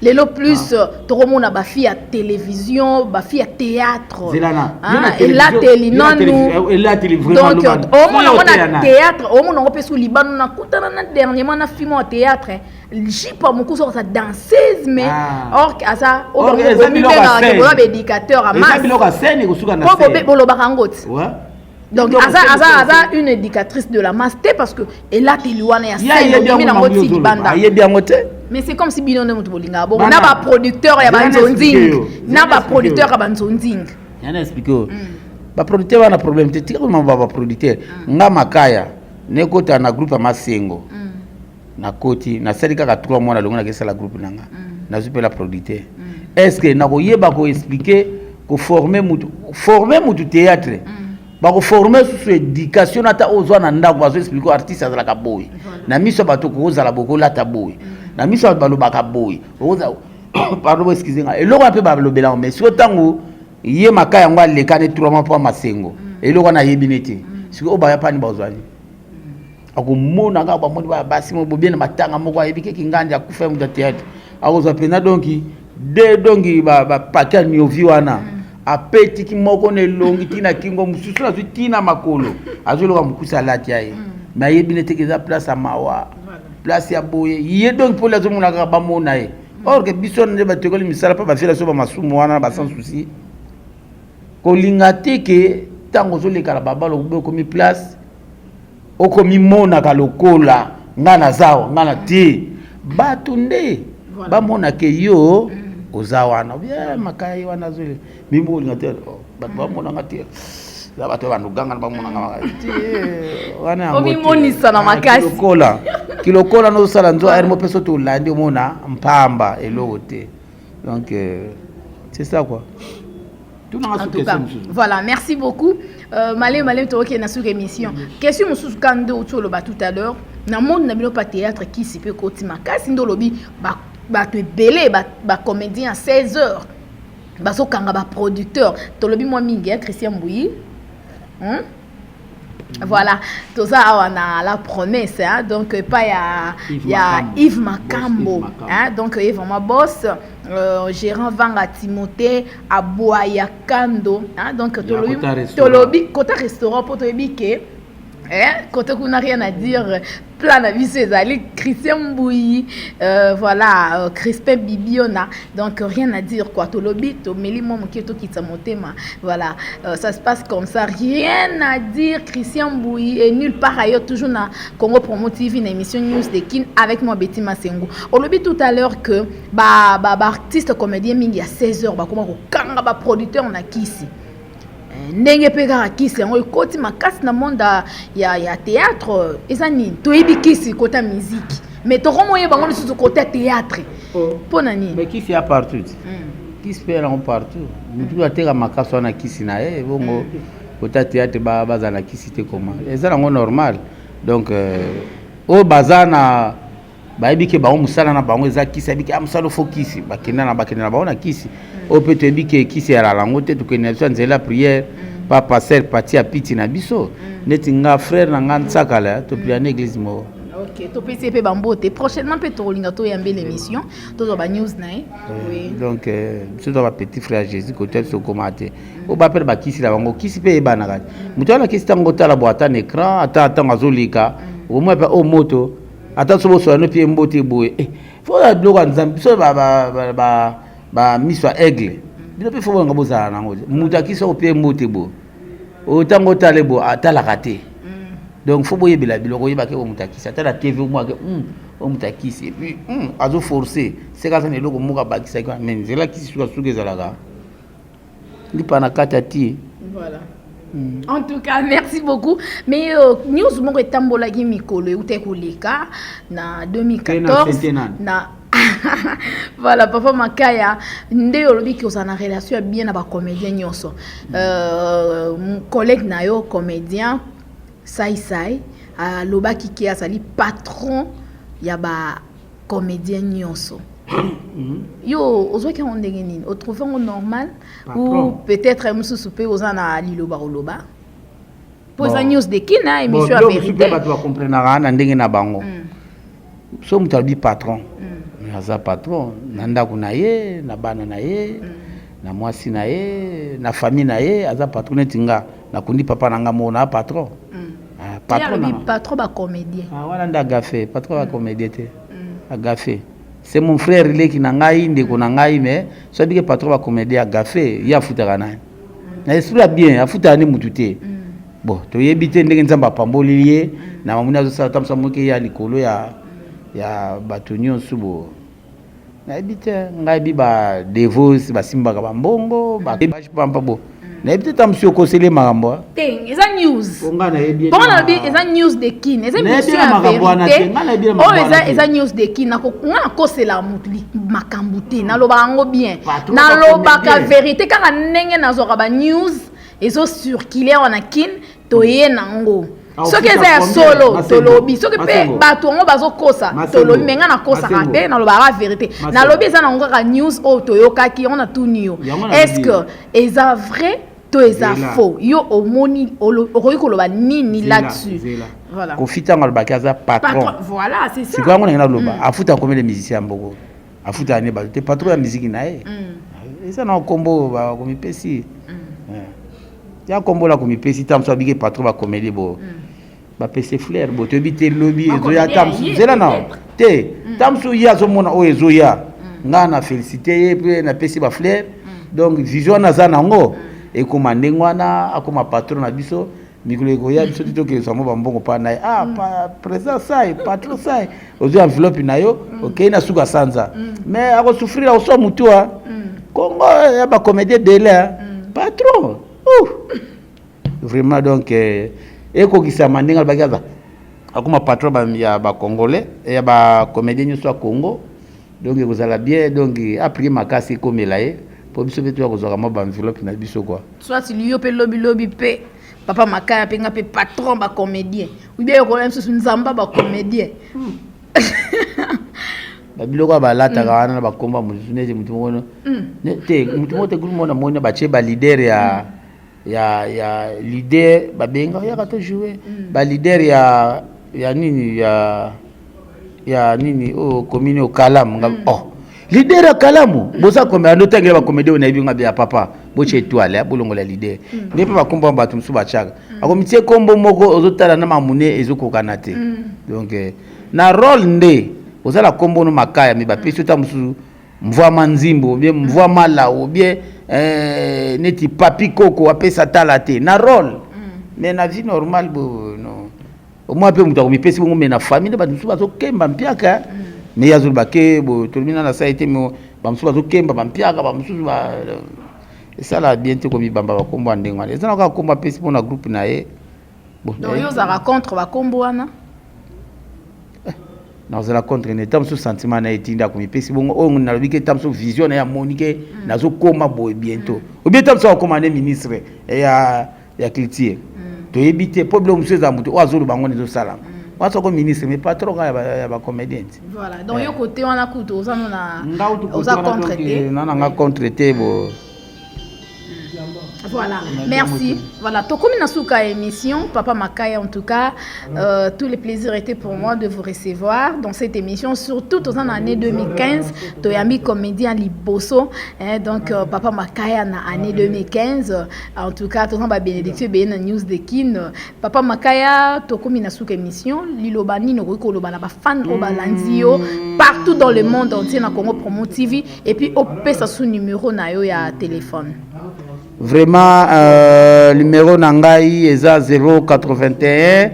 Lelo plus toromona ba fille à télévision, ba fille à théâtre. Et la télé non nous. Et la télé vraiment. Donc au moins on a théâtre, au moins on peut sous Liban on a coutana dernièrement na film au théâtre. J'ai pas beaucoup sur sa danseuse mais or ça au moins éducateur à masse. Ouais. Donc Aza une éducatrice de la master parce que elle a téléwana ya mais c'est comme si binone mutu bolinga bon na ba producteur ya banzonzing na ba producteur ya banzonzing yana expliquer ba producteur wana problème te tika ba producteur nga makaya nekota na groupe Masengo na koti na salika ka 3 mois na longa na kesa la groupe nanga na zupe la producteur est-ce que na ko yeba ko expliquer ko former mutu théâtre bako former sur éducation ata ozwa na ndako bazo expliquer artiste azala ka boy na miso bato ko ozala boko lata boy na miso balo baka boy oza pardon excusez-moi eloko ape balo bela mais si otango ye makaya ngwa lekane 3 mois pour Masengo eloko na yebinete si o ba ya pani bazwani akomona nga ba moni ba basi mo bien matanga moko ayebike kinganja akufa mu théâtre akozwa pena donki de donki ba paquet nyovi wana apeti ki moko ne longi tina kingo mususu na tina makolo azoloka mukusa lati yae mais yebine tekeza place amawa place ya boye ye donc pour les hommes na ba mona e or que biso ne ba tekoli misala pa ba fela so ba masumu wana ba sans souci ko lingate ke tango zo le kala babalo ko komi place o komi mona ka lokola ngana zawo ngana ti batunde ba mona ke yo ozawana bien makai wana zole mimbo lingateur bat ba mona ngati la bato bandu ganga ba mona ngati wana omi monisa na makasi kilokola no sala nzo air mo peso to landi mona mpamba elote donc c'est ça quoi. Voilà, merci beaucoup. Malé to qui est sur émission. Question mususu kando to lo ba tout à l'heure. Na monde na bilo pa théâtre qui si peut koti makasi ndo lobi ba te belé ba comédien à 16h. Ba so kanga ba producteur. To lobi moi mingi Christian Mbouyi. Voilà, tout ça on a la promesse hein? Donc pas il y a Yves Makambo hein? Donc Yves ma boss gérant Vanga Timothée à Boyakando hein? Donc tolobi kota restaurant pour tolobi que hein? Kota qu'on n'a rien à dire plan à vie c'est allé Christian Mbouyi voilà Crispin Bibiona donc rien à dire quoi tolobi to meli mo mketo kitsa motema voilà ça se passe comme ça rien à dire Christian Mbouyi et nulle part ailleurs toujours na Congo Promo TV une émission News de Kin avec moi Betty Masengo on lobby tout à l'heure que ba artiste comédien mingi à 16h ba comment ko kanga ba producteur on a kisi ndenge peka kisi ngo ikoti makasi na monde ya théâtre ezani toyebi kisi kota musique mais to komoye bango sur côté théâtre pona ni mais kisi ya partout kisi pela on partout mutu ateka makasi na kisi na bongo kota théâtre baza na kisi te comment ezana ngo normal donc o bazana bayebi ke bango musala na bango eza kisi abiki amsalo fo kisi bakenda na bango na kisi o peut te bi ke kisi ya la lango te to connaître nzela prière papa ser parti à piti na biso neti nga frère na nga nsakala to plia na église mo. OK, to pesi pe bambote prochainement pe to linga to yambe l'émission to ba news na oui. Donc ce doit petit frère Jésus côté so commenter o ba pe ba kisi la bango kisi pe bana kati muto na kisi tango tala boîte en écran ata ngazolika au moins o moto ata so bo so no pie mbote boye faut la bloka nzambi so ba miswa aigle bino pe faut ngabo za nango muto akisi o pie mbote bo o tango tale bo atala kate. Donc faut boyer bila biloko yeba ke o mutakisi ata la TV moi ke o mutakisi et puis azo forcer c'est quand ça ne loko muka bakisa kwa mais c'est là qui suka zalaka li pana katati. Voilà. En tout cas, merci beaucoup. Mais news moko etambola ki mikolo ute koleka na 2014 na voilà papa Makaya nde olobi ki osana relation bien na ba comédien nyonso. Collègue na yo comédien Sai alobaki ki azali patron ya ba comédien nyonso. Yo ozwaki on ndenge nini o trouver on normal ou peut-être mususu pe ozana liloba oloba pour ça news de kina émission à vérité ba to comprendre na ndenge na bango so mutabi patron aza patron na ndako na ye na bana na ye na mwasi na ye na famille na ye aza patron netinga na kundi papa nanga mona patron patron ba comédien wala ndaga fait patron ba comédien te agafé. C'est mon frère qui n'a pas eu de mais soit que patron va comédien agafé il a foutu à nan. Na esprit bien a foutu à ni mututé. Bon to yebite ndenge nzamba pambolier na mamuna zo sa tamsa moke ya likolo ya batonio subo. Na yebite ngai bi ba devos ba simba ka bambongo ba pampa bo. Na yebite tamsio kosele makambo. Ting eza news. Bon na bi eza news de kin. Eza mission à vérité. Oh eza news de kin na ko nga kosela mutuli makambo te na loba ngo bien. Na loba ka vérité kaka ndenge na zo ba news ezo circuler wana kin toye nango. Soki eza ya solo tolobi soki pe bato ngo bazokosa tolobi menga na kosa te na loba la vérité na lobi eza na ngaka news o toyokaki on a tout nio est-ce que eza vrai to eza faux yo omoni okoki koloba nini là-dessus voilà kofita ngalo bakaza patron voilà c'est ça siko ngona na loba afuta combien de musiciens mboko afuta ne ba te patron ya musique na ye eza na kombo ba komipesi ya kombo la komipesi tamso bige patron ba comédie bo ba PC flair bo to bité lobby ezo ya tamso zela na te tamso ya zo mona o ezo ya ngana féliciter pe na PC ba flair donc vision na za nango e koma ndengwana akoma patron na biso mikolo ko ya biso tito ke samo ba mbongo pa na président sai patron sai ozo enveloppe na yo OK na suka sanza mais ako souffrir au so mutua Congo ya ba comédie de là patron vraiment donc eko kisama ndinga bagaza akoma patron ya ba congolais ya ba comédien nyso Congo donc ekozala bien donc après makasi komela ye po biso betu akozaka ma ba enveloppe na biso quoi soit il yo pe lobby pe papa Makaya pe nga pe patron ba comédien ou bien ko même sous nzamba ba comédien ba biloko ba lata ka wana ba komba muzuneze mutu ngono te mutu mote groupe mona mona ba che ba leader ya leader ba benga ya kato jouer ba leader ya nini ya nini o commune o Kalamu leader ya Kalamu boza komba ndo tangela ba comédie na ibinga bya papa bo che étoile bolongo la leader ne pe ba komba ba tumsu ba chaka akomitie kombo moko ozotala na mamune ezokokana te donc na rôle nde ozala kombo no Makaya mi ba pesi tamusu mvwa manzimbo bien mvwa mala ou bien neti papi koko apesa tala te na rôle mais na vie normale bo non au moins pe muta komipesi bongo mais na famille ba musu bazo kemba mpiaka mais yazul bake bo tolmina na saite mo ba musu bazo kemba ba mpiaka ba musu ba ça la bien te komi bamba ba kombo ndengwa ezana ka komba pesi bona groupe na ye bon donc yo za contre ba kombo wana na zala contre ne tamso sentiment na etinda komipesi bongo o na lobike tamso vision na ya monique nazo koma boy bientôt ou bien tamso commander ministre ya culture to ebite problème monsieur za mutu o azolo bango nezo sala waso ko ministre mais pas trop ya ba comédien voilà donc yo côté on a kuto oza contre te na nga contre te bo Voilà, merci. Voilà, Tokomi Nasuka émission, Papa Makaya en tout cas, tous les plaisirs étaient pour moi de vous recevoir dans cette émission, surtout dans l'année 2015, Toyami comédien Liboso, donc Papa Makaya na année 2015, en tout cas, tout le monde bénédiction bien news de Kin, Papa Makaya, Tokomi Nasuka émission, Lilobani no ko lobana ba fan o balanzio partout dans le monde entier na Congo Promo TV et puis au pesa sous numéro na yo ya téléphone. Vraiment, numéro Nangai est à 081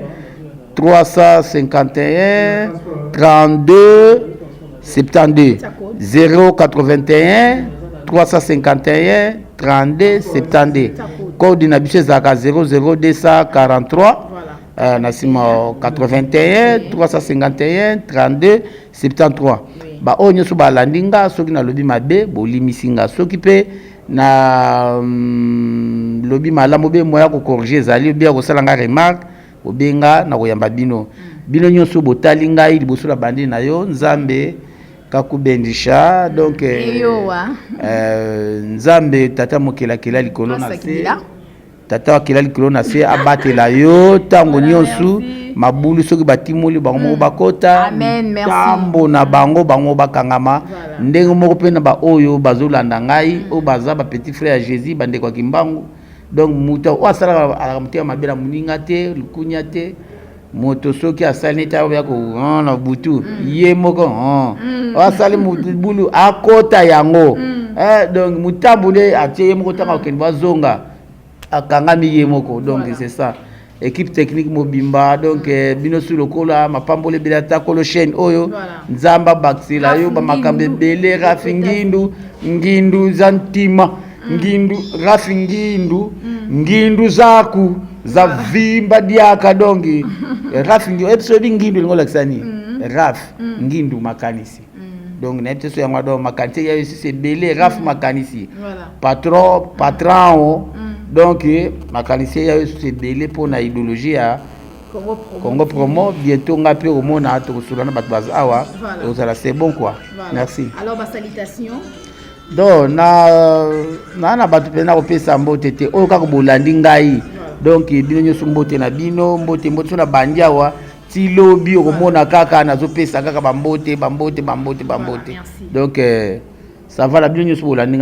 351 32 72. 081 351 32 72. Code d'inabition Zaka 00243. Nassimo 81 351 32 73. Ba onyo so ba landinga soki na lobi mabe bolimisinga soki pe na lobi malamu be moya ko corriger zali bien ko salanga remarque obenga na koyamba bino nyonso botali ngai liboso la bandi na yo nzambe kakubendisha donc nzambe tata mokela kela likolo na se tata wakela likolo na se abatela yo tango nyonso mabulu soki batimoli bango moko bakota tambo na bango bakangama ndenge moko pe na ba oyo bazolanda ngai o baza ba petit frère Jésus bande kwa kimbangu donc muta o asala akamtia mabela muninga te lukunya te moto soki asali ta ya ko na butu ye moko o asali mubulu akota yango donc mutabule atie ye moko tanga kenba zonga akangami ye moko donc c'est ça. Équipe technique mobimba donc bino sur le kola mapambole bilata kolo chaîne oyo nzamba baksila yo ba makambe bele rafingindu ngindu zantima ngindu rafingindu ngindu zaku za vimba diaka dongi rafingindu episode ngindu ngola kisani raf ngindu makanisi donc na episode ya ngado makanisi ya c'est bele raf makanisi patron donc makanisi ya c'est belé pour na idéologie ya Congo Promo bientôt nga pe omona to sulana bat bazawa c'est bon quoi. Merci. Alors ba salutations. Donc na batu pe na opesa mbote te oyo ka ko bolandi ngai donc bino nyoso mbote na bino mbote na bandiawa ti lobi omona kaka na zo pesa kaka bambote donc ça va la bien,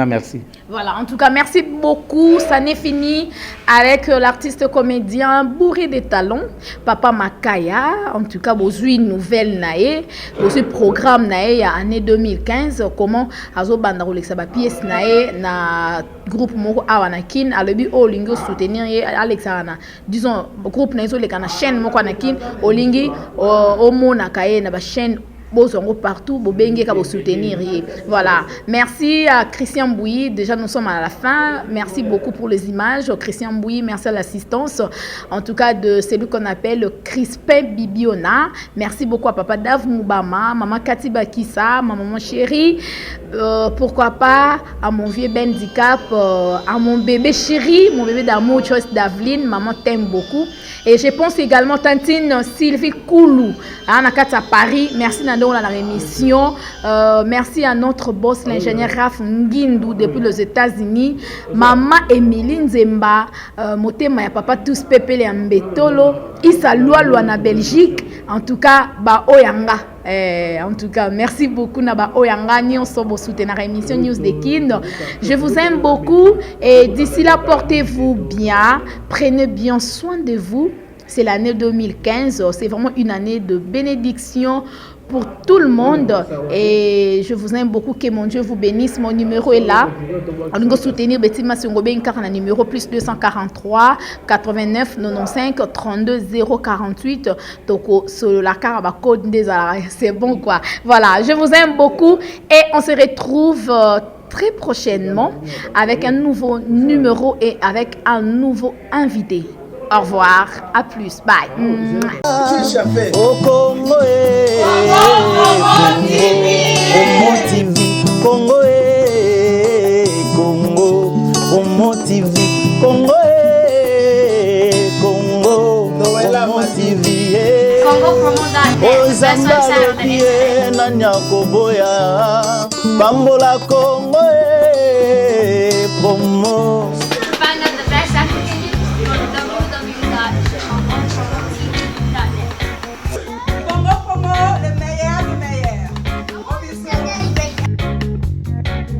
merci. Voilà, en tout cas, merci beaucoup. Ça n'est fini avec l'artiste comédien bourré de talents, Papa Makaya. En tout cas, vous avez une nouvelle nae, vous avez programme nae à année 2015. Comment azo banda rolexa ba pièce nae na groupe moko awanakin alobi olingo soutenir Alexana. Disons groupe nae zo le kana chaîne moko anakin olingi o mona kae na ba chaîne partout, pour soutenir. Voilà. Merci à Christian Bouilly. Déjà, nous sommes à la fin. Merci beaucoup pour les images. Christian Bouilly, merci à l'assistance. En tout cas, de celui qu'on appelle Crispin Bibiona. Merci beaucoup à Papa Dav Moubama, Maman Kati Bakissa, ma maman chérie. Pourquoi pas à mon vieux Bendicap, à mon bébé chéri, mon bébé d'amour, Choice Davline. Maman t'aime beaucoup. Et je pense également Tantine Sylvie Koulou, à Paris. Merci Nando dans l'émission. Merci à notre boss, l'ingénieur Raf Ngindou depuis les États-Unis. Maman Emilie Nzemba, Motema ya papa tous Pepe le Mbetolo. Issa Loa na Belgique. En tout cas, ba oyanga. En tout cas, merci beaucoup Naba Oyanga. Nous sommes soutenir l'émission News de Kin. Je vous aime beaucoup et d'ici là, portez-vous bien. Prenez bien soin de vous. C'est l'année 2015. C'est vraiment une année de bénédiction pour tout le monde et je vous aime beaucoup, que mon Dieu vous bénisse. Mon numéro est là. On va soutenir Betty Sungobé un numéro plus 243 89 95 32 048 donc sur la carte code des c'est bon quoi. Voilà, je vous aime beaucoup et on se retrouve très prochainement avec un nouveau numéro et avec un nouveau invité. Au revoir, à plus, bye. Au Congo, Congo, Congo, Congo TV, Congo, Congo, Congo TV, Bambola Congo, promo.